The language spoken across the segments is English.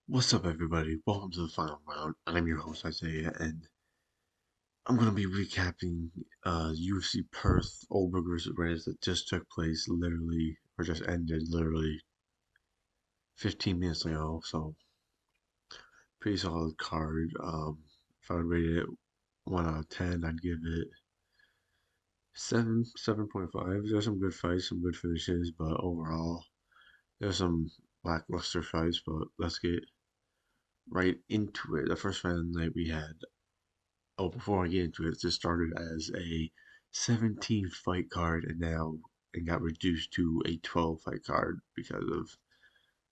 What's up, everybody? Welcome to the final round. I'm your host, Isaiah, and I'm going to be recapping UFC Perth Ulberg versus Reyes that just took place literally, or just ended literally 15 minutes ago. So, pretty solid card. If I would rate it 1 out of 10, I'd give it 7, 7.5. There's some good fights, some good finishes, but overall, there's some lackluster fights, but let's get right into it. The first fight of the night we had. Oh, before I get into it, this started as a 17 fight card and now it got reduced to a 12 fight card because of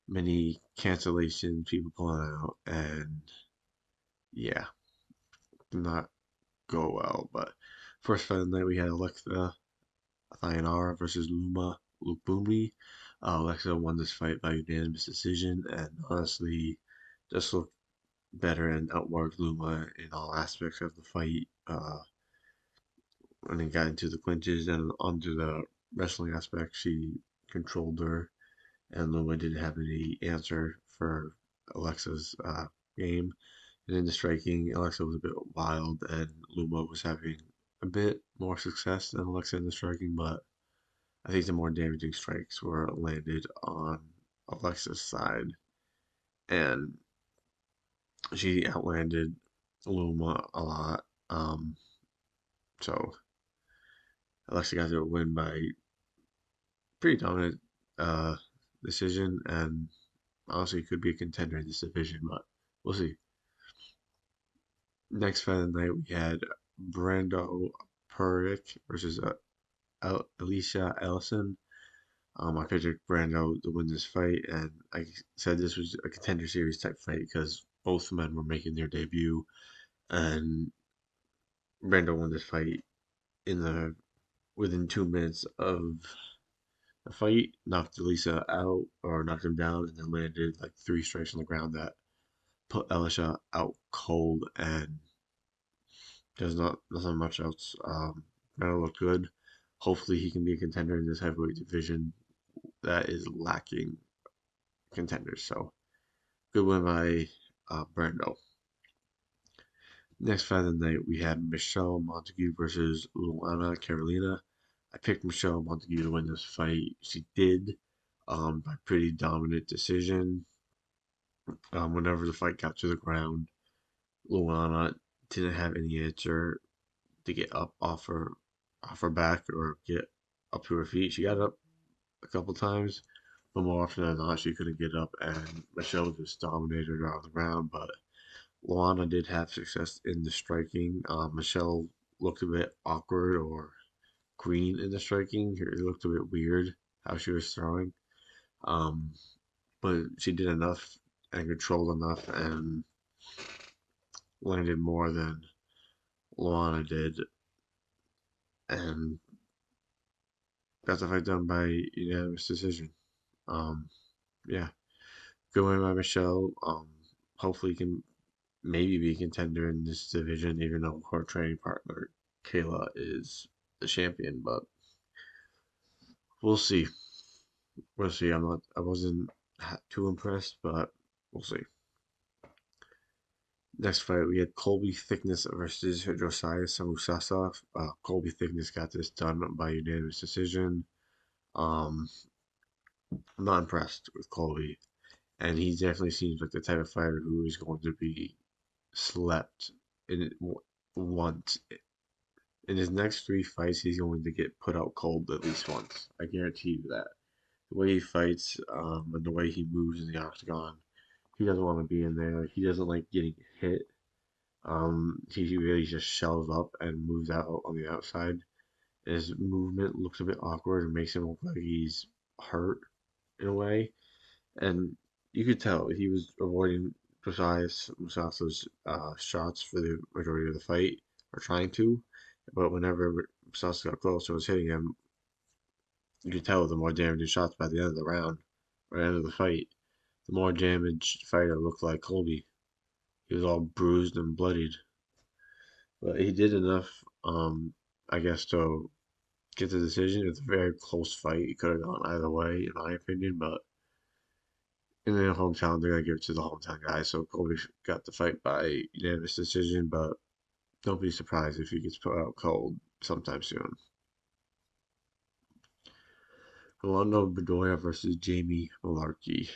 many cancellations, people pulling out, and yeah, did not go well. But first fight of the night, we had Alexa Thayanara versus Luma Lupumi. Alexa won this fight by unanimous decision and honestly just looked better and outworked Luma in all aspects of the fight. When it got into the clinches and onto the wrestling aspect, she controlled her, and Luma didn't have any answer for Alexa's game. And in the striking, Alexa was a bit wild, and Luma was having a bit more success than Alexa in the striking, but I think the more damaging strikes were landed on Alexa's side, and she outlanded Luma a lot. So Alexa got to win by pretty dominant uh, decision, and honestly could be a contender in this division, but we'll see. Next fight of the night, we had Brando Peric versus Alicia Ellison. I picked Brando to win this fight, and I said this was a contender series type fight because both men were making their debut, and Brando won this fight in the within 2 minutes of the fight, knocked Alicia out or knocked him down, and then landed like three strikes on the ground that put Elisha out cold, and there's nothing much else. That'll look good. Hopefully, he can be a contender in this heavyweight division that is lacking contenders. So, good win by Brando. Next fight of the night, we had Michelle Montague versus Luana Carolina. I picked Michelle Montague to win this fight. She did by pretty dominant decision. Whenever the fight got to the ground, Luana didn't have any answer to get up off her back or get up to her feet. She got up a couple times, but more often than not, she couldn't get up, and Michelle just dominated her on the ground. But Luana did have success in the striking. Michelle looked a bit awkward or green in the striking. It looked a bit weird how she was throwing. Um, but she did enough and controlled enough and landed more than Luana did, and got the fight done by unanimous decision. Um, yeah, good win by Michelle. Hopefully can maybe be a contender in this division, even though her training partner Kayla is the champion. But we'll see. We'll see. I wasn't too impressed, but we'll see. Next fight, we had Colby Thickness versus Josiah Samusasa. Colby Thickness got this done by unanimous decision. Um, I'm not impressed with Colby, and he definitely seems like the type of fighter who is going to be slept in once. In his next three fights, he's going to get put out cold at least once. I guarantee you that. The way he fights, and the way he moves in the octagon, he doesn't want to be in there. He doesn't like getting hit. He really just shells up and moves out on the outside. His movement looks a bit awkward and makes him look like he's hurt in a way. And you could tell he was avoiding precise Musasa's shots for the majority of the fight, or trying to. But whenever Musasa got close and was hitting him, you could tell the more damaging shots by the end of the round, or end of the fight, the more damaged fighter looked like Colby. He was all bruised and bloodied. But he did enough, I guess, to get the decision. It's a very close fight. It could have gone either way, in my opinion. But in their hometown, they're gonna give it to the hometown guy. So Colby got the fight by unanimous decision, but don't be surprised if he gets put out cold sometime soon. Rolando Bedoya versus Jamie Malarkey.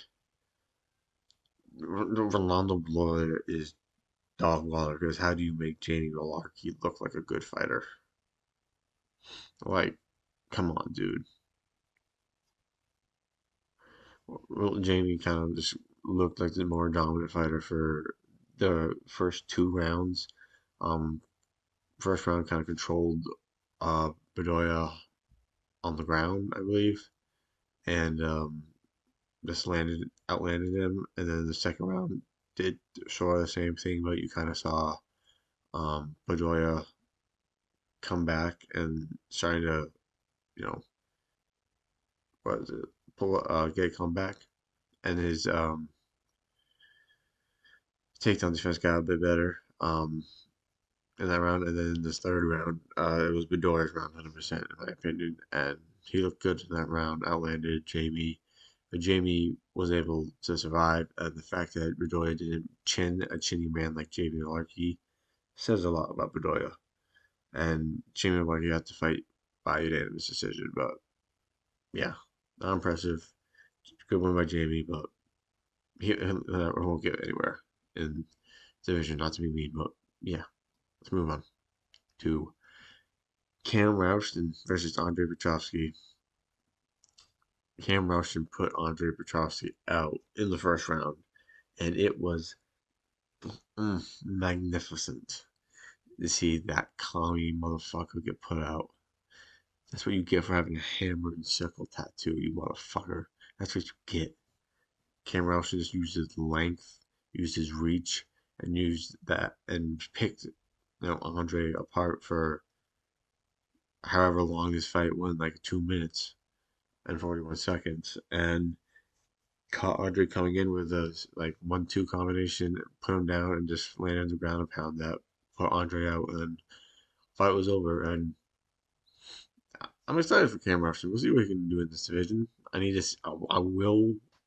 Rolando Bedoya is dog water because how do you make Jamie Malarkey look like a good fighter? Like, come on, dude. Well, Jamie kind of just looked like the more dominant fighter for the first two rounds. Um, First round kind of controlled Bedoya on the ground, I believe, and just outlanded him. And then the second round did sort of the same thing, but you kind of saw Bedoya come back and trying to, you know, what is it, get a comeback, and his takedown defense got a bit better in that round. And then this third round, it was Bedoya's round, 100% in my opinion, and he looked good in that round, outlanded Jamie. But Jamie was able to survive, and the fact that Bedoya didn't chin a chinny man like Jamie Larkey says a lot about Bedoya. And Jamie Larkey got to fight by unanimous decision, but yeah, not impressive. Good win by Jamie, but he won't get anywhere in division. Not to be mean, but yeah, let's move on to Cam Raushton versus Andre Petrosky. Cam Raushton put Andre Petrosky out in the first round, and it was magnificent to see that commie motherfucker get put out. That's what you get for having a hammer and sickle tattoo, you motherfucker. That's what you get. Cam Raushton just used his length, used his reach, and used that and picked Andre apart for however long this fight went, like 2 minutes and 41 seconds, and caught Andre coming in with a like 1-2 combination, put him down, and just landed on the ground and pound that, put Andre out, and fight was over. And I'm excited for Cam Raushton. We'll see what he can do in this division. I need to.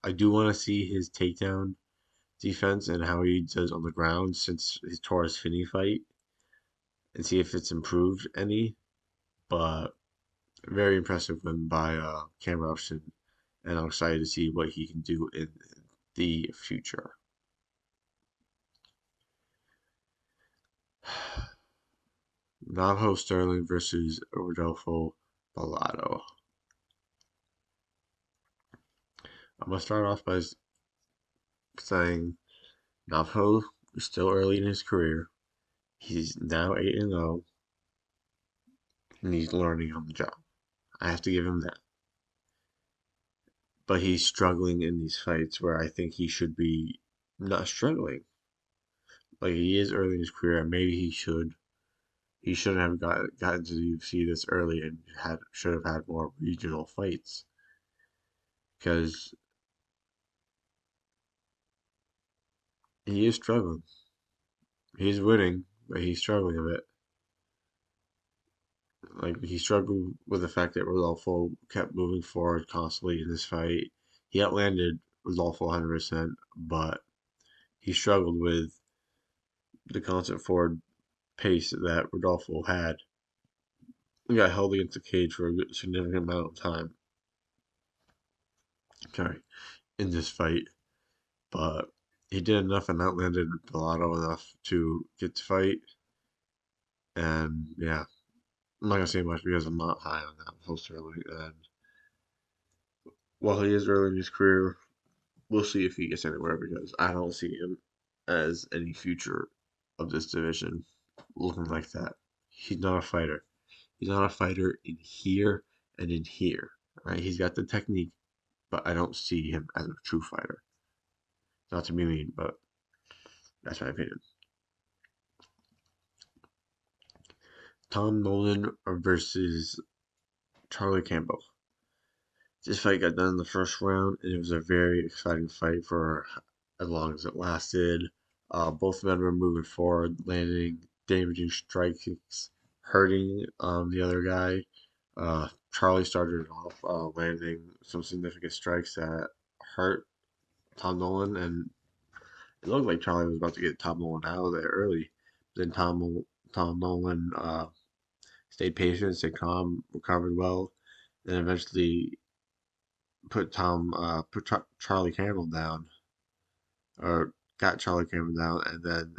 I do want to see his takedown defense and how he does on the ground since his Torres Finney fight, and see if it's improved any. But very impressive win by Cam Raushton, and I'm excited to see what he can do in the future. Navajo Sterling versus Rodolfo Balado. I'm gonna start off by saying Navajo is still early in his career. He's now 8-0, and he's learning on the job. I have to give him that. But he's struggling in these fights where I think he should be not struggling. Like he is early in his career, and maybe he shouldn't have gotten to the UFC this early and should have had more regional fights because he is struggling. He's winning, but he's struggling a bit. Like he struggled with the fact that Rodolfo kept moving forward constantly in this fight. He outlanded Rodolfo 100%, but he struggled with the constant forward pace that Rodolfo had. He got held against the cage for a significant amount of time. Sorry, in this fight, but he did enough and outlanded Pilato enough to get to fight. And yeah, I'm not gonna say much because I'm not high on that post early. And while he is early in his career, we'll see if he gets anywhere because I don't see him as any future of this division looking like that. He's not a fighter. He's not a fighter in here and in here. Right? He's got the technique, but I don't see him as a true fighter. Not to be mean, but that's my opinion. Tom Nolan versus Charlie Campbell. This fight got done in the first round, and it was a very exciting fight for as long as it lasted. Both men were moving forward, landing damaging strikes, hurting the other guy. Charlie started off landing some significant strikes that hurt Tom Nolan, and it looked like Charlie was about to get Tom Nolan out of there early. Then Tom Nolan stayed patient, stayed calm, recovered well, and eventually put Charlie Campbell down, or got Charlie Campbell down, and then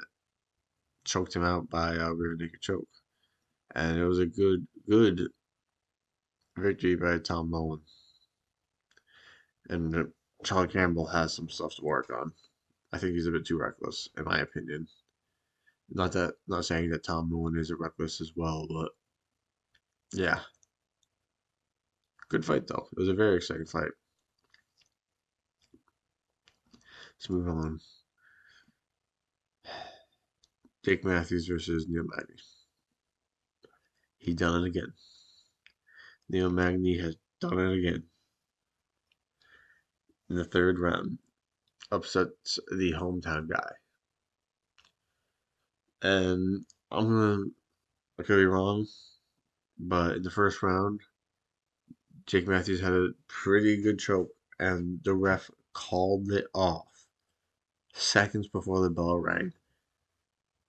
choked him out by a rear naked choke. And it was a good victory by Tom Nolan. And Charlie Campbell has some stuff to work on. I think he's a bit too reckless, in my opinion. Not saying that Tom Nolan isn't reckless as well, but yeah, good fight though. It was a very exciting fight. Let's move on. Jake Matthews versus Neil Magny. He done it again. Neil Magny has done it again. In the third round, upsets the hometown guy. And I could be wrong, but in the first round, Jake Matthews had a pretty good choke, and the ref called it off seconds before the bell rang.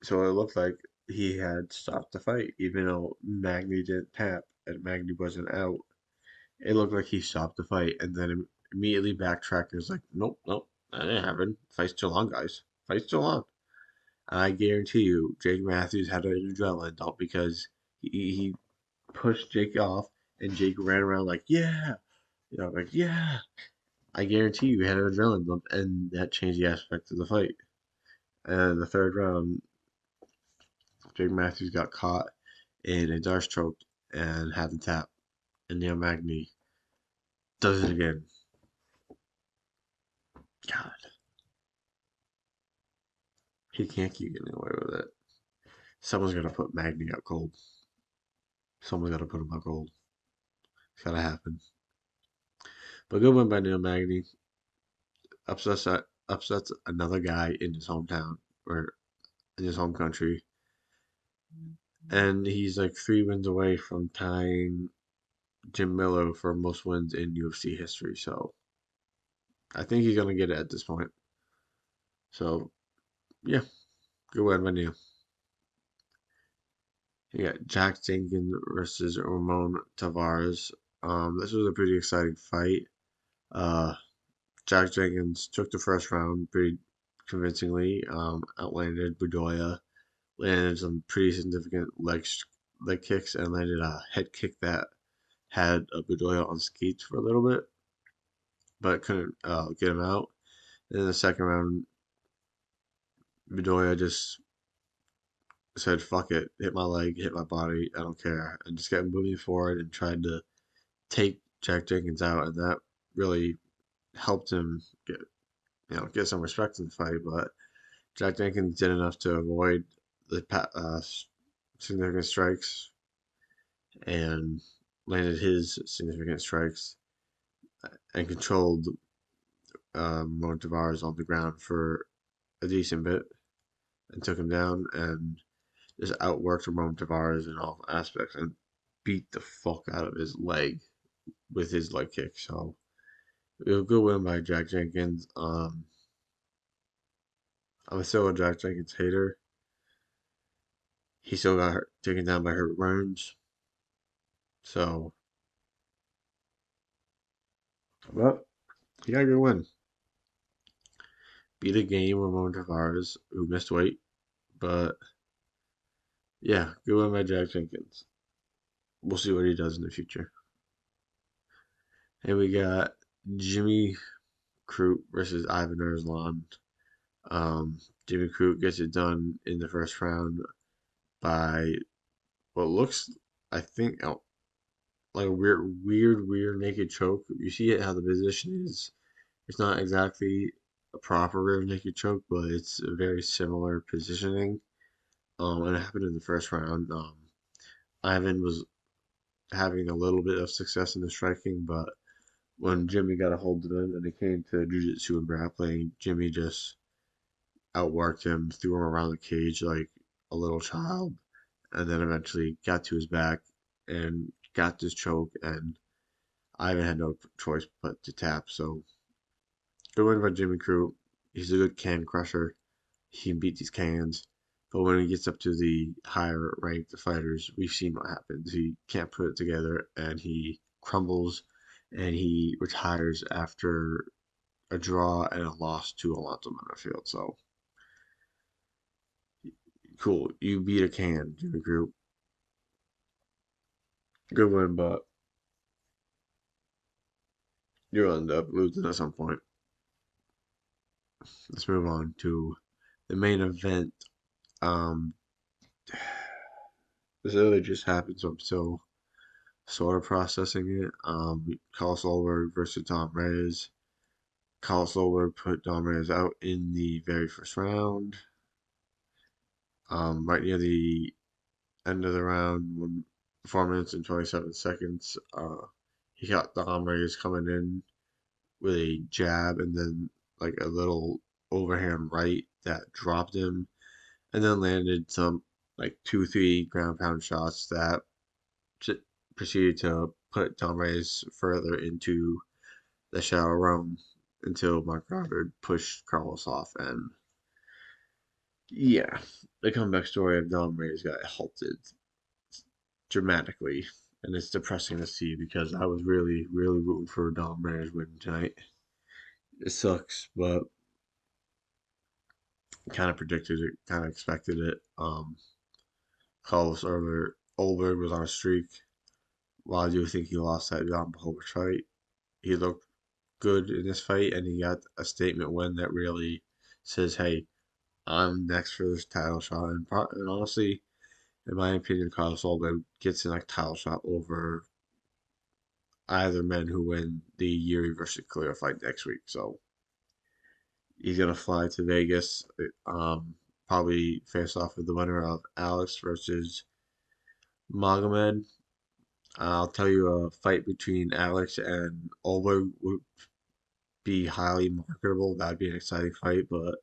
So it looked like he had stopped the fight, even though Magny didn't tap and Magny wasn't out. It looked like he stopped the fight, and then immediately backtracked and was like, "Nope, nope, that didn't happen. Fight's still on, guys. Fight's still on." And I guarantee you, Jake Matthews had an adrenaline dump because he pushed Jake off, and Jake ran around like, "Yeah," like, "Yeah." I guarantee you, he had an adrenaline dump, and that changed the aspect of the fight. And the third round, Jake Matthews got caught in a Darce choke and had the tap, and Neil Magny does it again. God, he can't keep getting away with it. Someone's gonna put Magny out cold. Someone's gotta put him out cold. It's gotta happen. But good win by Neil Magny. Upsets upsets another guy in his hometown or in his home country, and he's like 3 wins away from tying Jim Miller for most wins in UFC history. So I think he's gonna get it at this point. So yeah, good win by Neil. You got Jack Jenkins versus Ramon Tavares. This was a pretty exciting fight. Uh, Jack Jenkins took the first round pretty convincingly. Outlanded Bedoya, landed some pretty significant leg kicks, and landed a head kick that had Bedoya on skates for a little bit, but couldn't get him out. And in the second round, Bedoya just said, "Fuck it, hit my leg, hit my body, I don't care," and just kept moving forward and tried to take Jack Jenkins out, and that really helped him get some respect in the fight. But Jack Jenkins did enough to avoid the significant strikes and landed his significant strikes and controlled Ramon Tavares on the ground for a decent bit and took him down and just outworked Ramon Tavares in all aspects and beat the fuck out of his leg with his leg kick. So it was a good win by Jack Jenkins. I'm still a Jack Jenkins hater. He still got taken down by Hurt Burns. So, but he got a good win. Beat a game Ramon Tavares, who missed weight. But yeah, good win by Jack Jenkins. We'll see what he does in the future. And we got Jimmy Crute versus Ivan Ersland. Jimmy Crute gets it done in the first round by what looks, I think, like a weird naked choke. You see it how the position is. It's not exactly a proper rear naked choke, but it's a very similar positioning. And it happened in the first round. Ivan was having a little bit of success in the striking, but when Jimmy got a hold of him and it came to jiu-jitsu and grappling, Jimmy just outworked him, threw him around the cage like a little child, and then eventually got to his back and got this choke, and Ivan had no choice but to tap. So Good win by Jimmy Crew. He's a good can crusher. He can beat these cans. But when he gets up to the higher ranked fighters, we've seen what happens. He can't put it together and he crumbles and he retires after a draw and a loss to Alonzo Menifield. So cool. You beat a can, Jimmy Crew. Good win, but you'll end up losing at some point. Let's move on to the main event. Um, this really just happened, so I'm still sort of processing it. Carlos Ulberg versus Dom Reyes. Carlos Ulberg put Dom Reyes out in the very first round. Right near the end of the round, 4 minutes and 27 seconds, he got Dom Reyes coming in with a jab and then like a little overhand right that dropped him, and then landed some like 2, 3 ground pound shots that proceeded to put Dom Reyes further into the shallow room until Mark Robert pushed Carlos off. And yeah, the comeback story of Dom Reyes got halted dramatically. And it's depressing to see because I was really, really rooting for Dom Reyes winning tonight. It sucks, but kind of predicted it, kind of expected it. Carlos Ulberg was on a streak. While I do think he lost that Jan Blachowicz fight, he looked good in this fight, and he got a statement win that really says, "Hey, I'm next for this title shot." And honestly, in my opinion, Carlos Ulberg gets a title shot over either men who win the Yuri versus Khalil fight next week. So he's gonna fly to Vegas. Probably face off with the winner of Alex versus Magomed. I'll tell you, a fight between Alex and Ulberg would be highly marketable. That'd be an exciting fight, but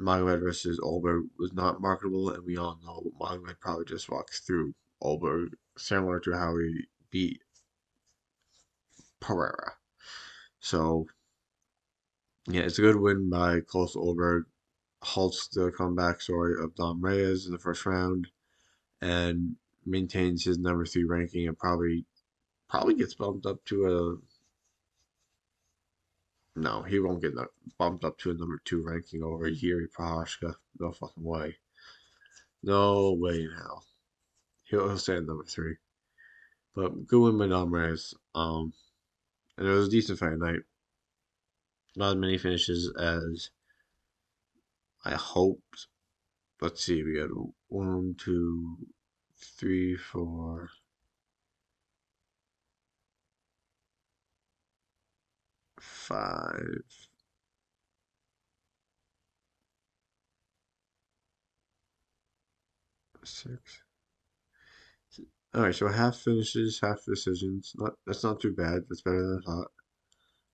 Magomed versus Ulberg was not marketable, and we all know Magomed probably just walks through Ulberg, similar to how he beat Pereira. So, yeah, it's a good win by Close Ulberg. Halts the comeback story of Dom Reyes in the first round and maintains his number 3 ranking and probably gets bumped up to a no, he won't get bumped up to a number 2 ranking over Yuri Prohashka. No fucking way. No way in hell. He'll stay at number 3. But good win by Dom Reyes. And it was a decent fight night. Not as many finishes as I hoped. Let's see, we had 1, 2, 3, 4, 5, 6. All right, so half finishes, half decisions. Not That's not too bad. That's better than I thought.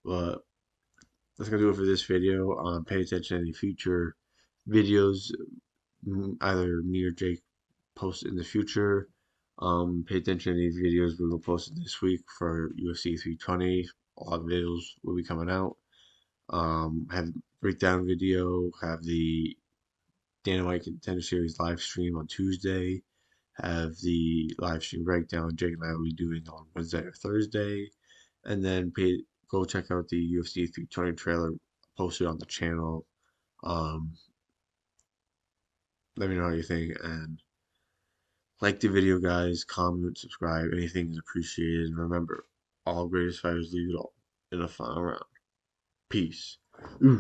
But that's gonna do it for this video. Pay attention to any future videos, either me or Jake post in the future. Pay attention to any videos we will post this week for UFC 320. A lot of videos will be coming out. Have breakdown video. Have the Dana White Contender Series live stream on Tuesday. Have the live stream breakdown Jake and I will be doing on Wednesday or Thursday. And then go check out the UFC 320 trailer posted on the channel. Um, Let me know how you think and like the video, guys. Comment, subscribe. Anything is appreciated. And remember, all greatest fighters leave it all in the final round. Peace.